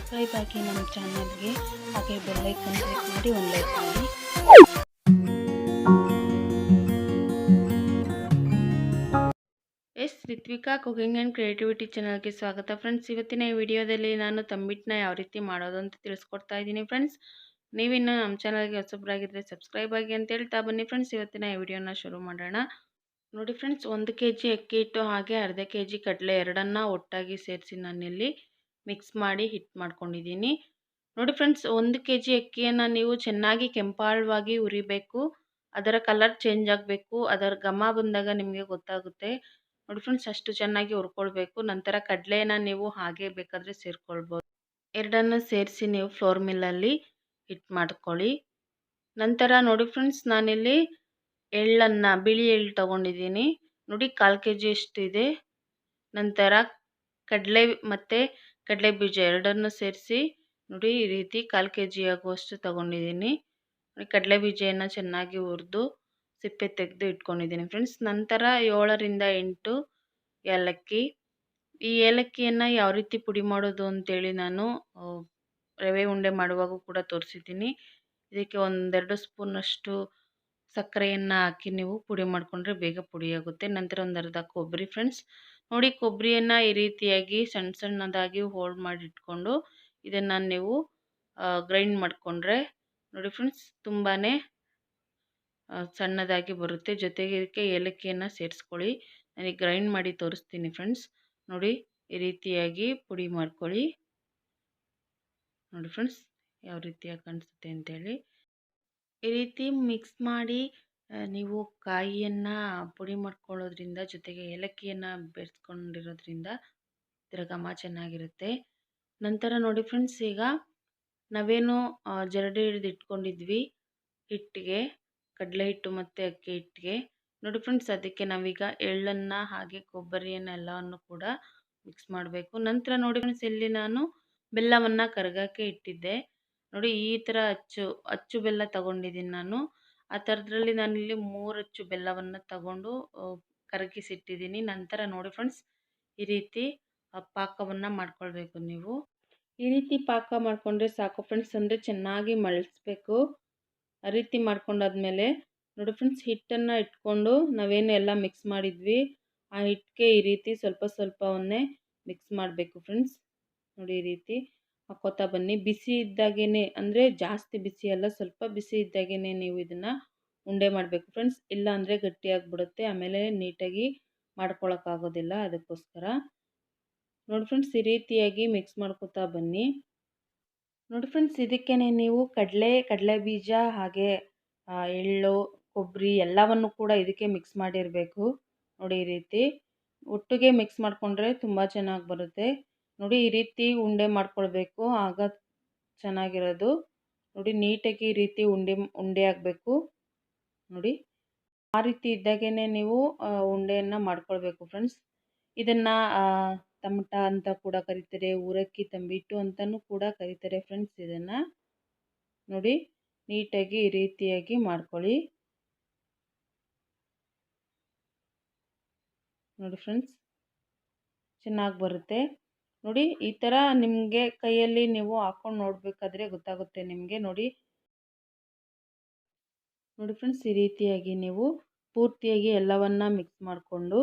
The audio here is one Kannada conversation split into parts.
ಸಬ್ಸ್ಕ್ರೈಬ್ ಆಗಿ ನಮ್ಮ ಚಾನಲ್ಗೆ, ಹಾಗೆ ಬೆಲ್ ಐಕಾನ್ ಕ್ಲಿಕ್ ಮಾಡಿ ಒಂದು ಲೈಕ್ ಮಾಡಿ. SRitwika ಕುಕಿಂಗ್ ಆ್ಯಂಡ್ ಕ್ರಿಯೇಟಿವಿಟಿ ಚಾನಲ್ಗೆ ಸ್ವಾಗತ ಫ್ರೆಂಡ್ಸ್. ಇವತ್ತಿನ ಈ ವಿಡಿಯೋದಲ್ಲಿ ನಾನು ತಂಬಿಟ್ಟನ್ನ ಯಾವ ರೀತಿ ಮಾಡೋದು ಅಂತ ತಿಳಿಸ್ಕೊಡ್ತಾ ಇದ್ದೀನಿ ಫ್ರೆಂಡ್ಸ್. ನೀವಿನ್ನು ನಮ್ಮ ಚಾನಲ್ಗೆ ಹೊಸಬರಾಗಿದ್ದರೆ ಸಬ್ಸ್ಕ್ರೈಬ್ ಆಗಿ ಅಂತ ಹೇಳ್ತಾ ಬನ್ನಿ ಫ್ರೆಂಡ್ಸ್. ಇವತ್ತಿನ ಈ ವಿಡಿಯೋನ ಶುರು ಮಾಡೋಣ. ನೋಡಿ ಫ್ರೆಂಡ್ಸ್, 1 kg ಅಕ್ಕಿ ಹಿಟ್ಟು ಹಾಗೆ ಅರ್ಧ kg ಕಡಲೆ ಎರಡನ್ನ ಒಟ್ಟಾಗಿ ಸೇರಿಸಿ ನಾನಿಲ್ಲಿ ಮಿಕ್ಸ್ ಮಾಡಿ ಹಿಟ್ಟು ಮಾಡ್ಕೊಂಡಿದ್ದೀನಿ. ನೋಡಿ ಫ್ರೆಂಡ್ಸ್, 1 kg ಅಕ್ಕಿಯನ್ನು ನೀವು ಚೆನ್ನಾಗಿ ಕೆಂಪಾಳವಾಗಿ ಹುರಿಬೇಕು. ಅದರ ಕಲರ್ ಚೇಂಜ್ ಆಗಬೇಕು. ಅದರ ಘಮ ಬಂದಾಗ ನಿಮಗೆ ಗೊತ್ತಾಗುತ್ತೆ. ನೋಡಿ ಫ್ರೆಂಡ್ಸ್, ಅಷ್ಟು ಚೆನ್ನಾಗಿ ಹುರ್ಕೊಳ್ಬೇಕು. ನಂತರ ಕಡಲೆನ ನೀವು ಹಾಗೆ ಬೇಕಾದರೆ ಸೇರಿಕೊಳ್ಬೋದು. ಎರಡನ್ನು ಸೇರಿಸಿ ನೀವು ಫ್ಲೋರ್ ಮಿಲ್ಲಲ್ಲಿ ಹಿಟ್ಟು ಮಾಡ್ಕೊಳ್ಳಿ. ನಂತರ ನೋಡಿ ಫ್ರೆಂಡ್ಸ್, ನಾನಿಲ್ಲಿ ಎಳ್ಳನ್ನು, ಬಿಳಿ ಎಳ್ಳು ತೊಗೊಂಡಿದ್ದೀನಿ. ನೋಡಿ 1/4 kg ಅಷ್ಟು ಇದೆ. ನಂತರ ಕಡಲೆ ಮತ್ತು ಕಡಲೆ ಬೀಜ ಎರಡನ್ನು ಸೇರಿಸಿ ನೋಡಿ ಈ ರೀತಿ 1/4 kg ಆಗುವಷ್ಟು ತೊಗೊಂಡಿದ್ದೀನಿ. ಕಡಲೆ ಬೀಜವನ್ನು ಚೆನ್ನಾಗಿ ಹುರಿದು ಸಿಪ್ಪೆ ತೆಗೆದು ಇಟ್ಕೊಂಡಿದ್ದೀನಿ ಫ್ರೆಂಡ್ಸ್. ನಂತರ 7ರಿಂದ 8 ಏಲಕ್ಕಿ. ಈ ಏಲಕ್ಕಿಯನ್ನು ಯಾವ ರೀತಿ ಪುಡಿ ಮಾಡೋದು ಅಂತೇಳಿ ನಾನು ರವೆ ಉಂಡೆ ಮಾಡುವಾಗ ಕೂಡ ತೋರಿಸಿದ್ದೀನಿ. ಇದಕ್ಕೆ 1-2 ಸ್ಪೂನಷ್ಟು ಸಕ್ಕರೆಯನ್ನು ಹಾಕಿ ನೀವು ಪುಡಿ ಮಾಡಿಕೊಂಡ್ರೆ ಬೇಗ ಪುಡಿಯಾಗುತ್ತೆ. ನಂತರ 1 ಅರ್ಧ ಕೊಬ್ಬರಿ ಫ್ರೆಂಡ್ಸ್. ನೋಡಿ, ಕೊಬ್ಬರಿಯನ್ನು ಈ ರೀತಿಯಾಗಿ ಸಣ್ಣ ಸಣ್ಣದಾಗಿ ಹೋಲ್ಡ್ ಮಾಡಿ ಇಟ್ಕೊಂಡು ಇದನ್ನು ನೀವು ಗ್ರೈಂಡ್ ಮಾಡಿಕೊಂಡ್ರೆ ನೋಡಿ ಫ್ರೆಂಡ್ಸ್, ತುಂಬಾ ಸಣ್ಣದಾಗಿ ಬರುತ್ತೆ. ಜೊತೆಗೆ ಇದಕ್ಕೆ ಏಲಕ್ಕಿಯನ್ನು ಸೇರಿಸ್ಕೊಳ್ಳಿ. ನನಗೆ ಗ್ರೈಂಡ್ ಮಾಡಿ ತೋರಿಸ್ತೀನಿ ಫ್ರೆಂಡ್ಸ್. ನೋಡಿ, ಈ ರೀತಿಯಾಗಿ ಪುಡಿ ಮಾಡ್ಕೊಳ್ಳಿ. ನೋಡಿ ಫ್ರೆಂಡ್ಸ್, ಯಾವ ರೀತಿಯಾಗಿ ಕಾಣಿಸುತ್ತೆ ಅಂತೇಳಿ. ಈ ರೀತಿ ಮಿಕ್ಸ್ ಮಾಡಿ ನೀವು ಕಾಯಿಯನ್ನು ಪುಡಿ ಮಾಡ್ಕೊಳ್ಳೋದ್ರಿಂದ, ಜೊತೆಗೆ ಏಲಕ್ಕಿಯನ್ನು ಬೆರೆಸ್ಕೊಂಡಿರೋದ್ರಿಂದ ಇದರ ಘಮ ಚೆನ್ನಾಗಿರುತ್ತೆ. ನಂತರ ನೋಡಿ ಫ್ರೆಂಡ್ಸ್, ಈಗ ನಾವೇನು ಜರಡಿ ಹಿಡಿದು ಇಟ್ಕೊಂಡಿದ್ವಿ ಹಿಟ್ಟಿಗೆ, ಕಡಲೆ ಹಿಟ್ಟು ಮತ್ತು ಅಕ್ಕಿ ಹಿಟ್ಟಿಗೆ. ನೋಡಿ ಫ್ರೆಂಡ್ಸ್, ಅದಕ್ಕೆ ನಾವೀಗ ಎಳ್ಳನ್ನು ಹಾಗೆ ಕೊಬ್ಬರಿಯನ್ನು ಎಲ್ಲವನ್ನು ಕೂಡ ಮಿಕ್ಸ್ ಮಾಡಬೇಕು. ನಂತರ ನೋಡಿ ಫ್ರೆಂಡ್ಸ್, ಇಲ್ಲಿ ನಾನು ಬೆಲ್ಲವನ್ನು ಕರಗಕ್ಕೆ ಇಟ್ಟಿದ್ದೆ. ನೋಡಿ, ಈ ಥರ ಅಚ್ಚು ಬೆಲ್ಲ ತಗೊಂಡಿದ್ದೀನಿ ನಾನು. ಆ ಥರದ್ರಲ್ಲಿ ನಾನಿಲ್ಲಿ 3 ಅಚ್ಚು ಬೆಲ್ಲವನ್ನು ತಗೊಂಡು ಕರಗಿಸಿಟ್ಟಿದ್ದೀನಿ. ನಂತರ ನೋಡಿ ಫ್ರೆಂಡ್ಸ್, ಈ ರೀತಿ ಪಾಕವನ್ನು ಮಾಡ್ಕೊಳ್ಬೇಕು ನೀವು. ಈ ರೀತಿ ಪಾಕ ಮಾಡಿಕೊಂಡ್ರೆ ಸಾಕು ಫ್ರೆಂಡ್ಸ್. ಅಂದರೆ ಚೆನ್ನಾಗಿ ಮಳ್ಳಿಸ್ಬೇಕು. ಆ ರೀತಿ ಮಾಡ್ಕೊಂಡಾದ್ಮೇಲೆ ನೋಡಿ ಫ್ರೆಂಡ್ಸ್, ಹಿಟ್ಟನ್ನು ಇಟ್ಕೊಂಡು ನಾವೇನು ಎಲ್ಲ ಮಿಕ್ಸ್ ಮಾಡಿದ್ವಿ ಆ ಹಿಟ್ಟಿಗೆ ಈ ರೀತಿ ಸ್ವಲ್ಪ ಸ್ವಲ್ಪವನ್ನೇ ಮಿಕ್ಸ್ ಮಾಡಬೇಕು ಫ್ರೆಂಡ್ಸ್. ನೋಡಿ, ಈ ರೀತಿ ಹಾಕ್ಕೋತಾ ಬನ್ನಿ. ಬಿಸಿ ಇದ್ದಾಗೇ, ಅಂದರೆ ಜಾಸ್ತಿ ಬಿಸಿ ಅಲ್ಲ, ಸ್ವಲ್ಪ ಬಿಸಿ ಇದ್ದಾಗೇ ನೀವು ಇದನ್ನು ಉಂಡೆ ಮಾಡಬೇಕು ಫ್ರೆಂಡ್ಸ್. ಇಲ್ಲ ಅಂದರೆ ಗಟ್ಟಿಯಾಗಿಬಿಡುತ್ತೆ, ಆಮೇಲೆ ನೀಟಾಗಿ ಮಾಡ್ಕೊಳಕ್ಕಾಗೋದಿಲ್ಲ. ಅದಕ್ಕೋಸ್ಕರ ನೋಡಿ ಫ್ರೆಂಡ್ಸ್, ಈ ರೀತಿಯಾಗಿ ಮಿಕ್ಸ್ ಮಾಡ್ಕೊತಾ ಬನ್ನಿ. ನೋಡಿ ಫ್ರೆಂಡ್ಸ್, ಇದಕ್ಕೇ ನೀವು ಕಡಲೆ ಬೀಜ ಹಾಗೆ ಎಳ್ಳು, ಕೊಬ್ಬರಿ ಎಲ್ಲವನ್ನು ಕೂಡ ಇದಕ್ಕೆ ಮಿಕ್ಸ್ ಮಾಡಿರಬೇಕು. ನೋಡಿ, ಈ ರೀತಿ ಒಟ್ಟಿಗೆ ಮಿಕ್ಸ್ ಮಾಡಿಕೊಂಡ್ರೆ ತುಂಬ ಚೆನ್ನಾಗಿ ಬರುತ್ತೆ. ನೋಡಿ, ಈ ರೀತಿ ಉಂಡೆ ಮಾಡ್ಕೊಳ್ಬೇಕು, ಆಗ ಚೆನ್ನಾಗಿರೋದು. ನೋಡಿ, ನೀಟಾಗಿ ಈ ರೀತಿ ಉಂಡೆ ಆಗಬೇಕು. ನೋಡಿ, ಆ ರೀತಿ ಇದ್ದಾಗೇ ನೀವು ಉಂಡೆಯನ್ನು ಮಾಡ್ಕೊಳ್ಬೇಕು ಫ್ರೆಂಡ್ಸ್. ಇದನ್ನು ತಮಟ ಅಂತ ಕೂಡ ಕರೀತಾರೆ, ಊರಕ್ಕಿ ತಂಬಿಟ್ಟು ಅಂತಲೂ ಕೂಡ ಕರೀತಾರೆ ಫ್ರೆಂಡ್ಸ್. ಇದನ್ನು ನೋಡಿ, ನೀಟಾಗಿ ಈ ರೀತಿಯಾಗಿ ಮಾಡ್ಕೊಳ್ಳಿ. ನೋಡಿ ಫ್ರೆಂಡ್ಸ್, ಚೆನ್ನಾಗಿ ಬರುತ್ತೆ. ನೋಡಿ, ಈ ಥರ ನಿಮಗೆ ಕೈಯಲ್ಲಿ ನೀವು ಹಾಕ್ಕೊಂಡು ನೋಡಬೇಕಾದ್ರೆ ಗೊತ್ತಾಗುತ್ತೆ ನಿಮಗೆ. ನೋಡಿ ಫ್ರೆಂಡ್ಸ್, ಈ ರೀತಿಯಾಗಿ ನೀವು ಪೂರ್ತಿಯಾಗಿ ಎಲ್ಲವನ್ನು ಮಿಕ್ಸ್ ಮಾಡಿಕೊಂಡು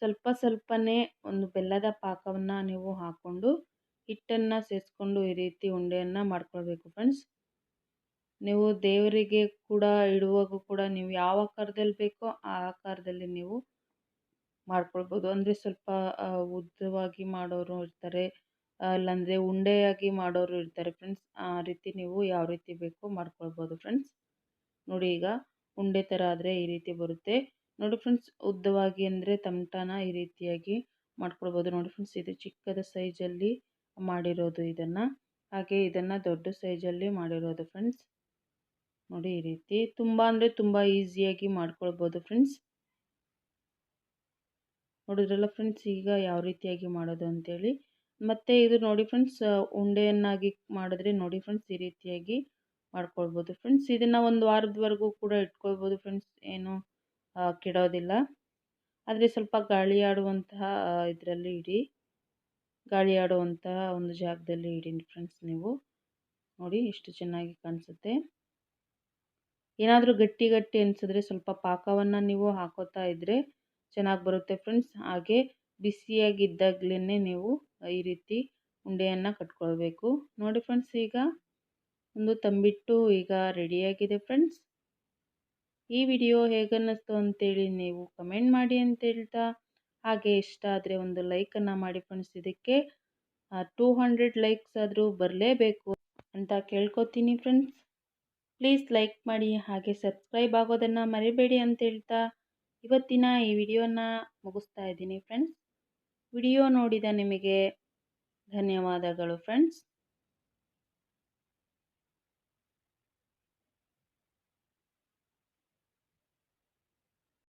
ಸ್ವಲ್ಪ ಸ್ವಲ್ಪನೇ ಒಂದು ಬೆಲ್ಲದ ಪಾಕವನ್ನು ನೀವು ಹಾಕ್ಕೊಂಡು ಹಿಟ್ಟನ್ನು ಸೇರಿಸ್ಕೊಂಡು ಈ ರೀತಿ ಉಂಡೆಯನ್ನು ಮಾಡ್ಕೊಳ್ಬೇಕು ಫ್ರೆಂಡ್ಸ್. ನೀವು ದೇವರಿಗೆ ಕೂಡ ಇಡುವಾಗೂ ಕೂಡ ನೀವು ಯಾವ ಆಕಾರದಲ್ಲಿ ಬೇಕೋ ಆ ಆಕಾರದಲ್ಲಿ ನೀವು ಮಾಡ್ಕೊಳ್ಬೋದು. ಅಂದರೆ ಸ್ವಲ್ಪ ಉದ್ದವಾಗಿ ಮಾಡೋರು ಇರ್ತಾರೆ, ಇಲ್ಲಾಂದರೆ ಉಂಡೆಯಾಗಿ ಮಾಡೋರು ಇರ್ತಾರೆ ಫ್ರೆಂಡ್ಸ್. ಆ ರೀತಿ ನೀವು ಯಾವ ರೀತಿ ಬೇಕೋ ಮಾಡ್ಕೊಳ್ಬೋದು ಫ್ರೆಂಡ್ಸ್. ನೋಡಿ, ಈಗ ಉಂಡೆ ಥರ ಆದರೆ ಈ ರೀತಿ ಬರುತ್ತೆ. ನೋಡಿ ಫ್ರೆಂಡ್ಸ್, ಉದ್ದವಾಗಿ ಅಂದರೆ ತಮಟನ ಈ ರೀತಿಯಾಗಿ ಮಾಡ್ಕೊಳ್ಬೋದು. ನೋಡಿ ಫ್ರೆಂಡ್ಸ್, ಇದು ಚಿಕ್ಕದ ಸೈಜಲ್ಲಿ ಮಾಡಿರೋದು ಇದನ್ನು, ಹಾಗೆ ಇದನ್ನು ದೊಡ್ಡ ಸೈಜಲ್ಲಿ ಮಾಡಿರೋದು ಫ್ರೆಂಡ್ಸ್. ನೋಡಿ, ಈ ರೀತಿ ತುಂಬ ಅಂದರೆ ತುಂಬ ಈಸಿಯಾಗಿ ಮಾಡ್ಕೊಳ್ಬೋದು ಫ್ರೆಂಡ್ಸ್. ನೋಡಿದ್ರಲ್ಲ ಫ್ರೆಂಡ್ಸ್, ಈಗ ಯಾವ ರೀತಿಯಾಗಿ ಮಾಡೋದು ಅಂತೇಳಿ. ಮತ್ತು ಇದು ನೋಡಿ ಫ್ರೆಂಡ್ಸ್, ಉಂಡೆಯನ್ನಾಗಿ ಮಾಡಿದ್ರೆ ನೋಡಿ ಫ್ರೆಂಡ್ಸ್, ಈ ರೀತಿಯಾಗಿ ಮಾಡ್ಕೊಳ್ಬೋದು ಫ್ರೆಂಡ್ಸ್. ಇದನ್ನು 1 ವಾರದವರೆಗೂ ಕೂಡ ಇಟ್ಕೊಳ್ಬೋದು ಫ್ರೆಂಡ್ಸ್, ಏನು ಕೆಡೋದಿಲ್ಲ. ಆದರೆ ಸ್ವಲ್ಪ ಗಾಳಿ ಆಡುವಂತಹ ಇದರಲ್ಲಿ ಇಡಿ. ಗಾಳಿ ಆಡುವಂತಹ ಒಂದು ಜಾಗದಲ್ಲಿ ಇಡಿ ಫ್ರೆಂಡ್ಸ್. ನೀವು ನೋಡಿ ಎಷ್ಟು ಚೆನ್ನಾಗಿ ಕಾಣಿಸುತ್ತೆ. ಏನಾದರೂ ಗಟ್ಟಿ ಗಟ್ಟಿ ಅನಿಸಿದ್ರೆ ಸ್ವಲ್ಪ ಪಾಕವನ್ನು ನೀವು ಹಾಕೋತಾ ಇದ್ದರೆ ಚೆನ್ನಾಗಿ ಬರುತ್ತೆ ಫ್ರೆಂಡ್ಸ್. ಹಾಗೆ ಬಿಸಿಯಾಗಿದ್ದಾಗಲೇ ನೀವು ಈ ರೀತಿ ಉಂಡೆಯನ್ನು ಕಟ್ಕೊಳ್ಬೇಕು. ನೋಡಿ ಫ್ರೆಂಡ್ಸ್, ಈಗ ಒಂದು ತಂಬಿಟ್ಟು ಈಗ ರೆಡಿಯಾಗಿದೆ ಫ್ರೆಂಡ್ಸ್. ಈ ವಿಡಿಯೋ ಹೇಗನ್ನಿಸ್ತು ಅಂತೇಳಿ ನೀವು ಕಮೆಂಟ್ ಮಾಡಿ ಅಂತ ಹೇಳ್ತಾ, ಹಾಗೆ ಇಷ್ಟ ಆದರೆ ಒಂದು ಲೈಕನ್ನು ಮಾಡಿ ಫ್ರೆಂಡ್ಸ್. ಇದಕ್ಕೆ 200 ಲೈಕ್ಸ್ ಆದರೂ ಬರಲೇಬೇಕು ಅಂತ ಕೇಳ್ಕೊತೀನಿ ಫ್ರೆಂಡ್ಸ್. ಪ್ಲೀಸ್ ಲೈಕ್ ಮಾಡಿ, ಹಾಗೆ ಸಬ್ಸ್ಕ್ರೈಬ್ ಆಗೋದನ್ನು ಮರಿಬೇಡಿ ಅಂತ ಹೇಳ್ತಾ ಇವತ್ತಿನ ಈ ವಿಡಿಯೋನ ಮುಗಿಸ್ತಾ ಇದ್ದೀನಿ ಫ್ರೆಂಡ್ಸ್. ವಿಡಿಯೋ ನೋಡಿದ ನಿಮಗೆ ಧನ್ಯವಾದಗಳು ಫ್ರೆಂಡ್ಸ್.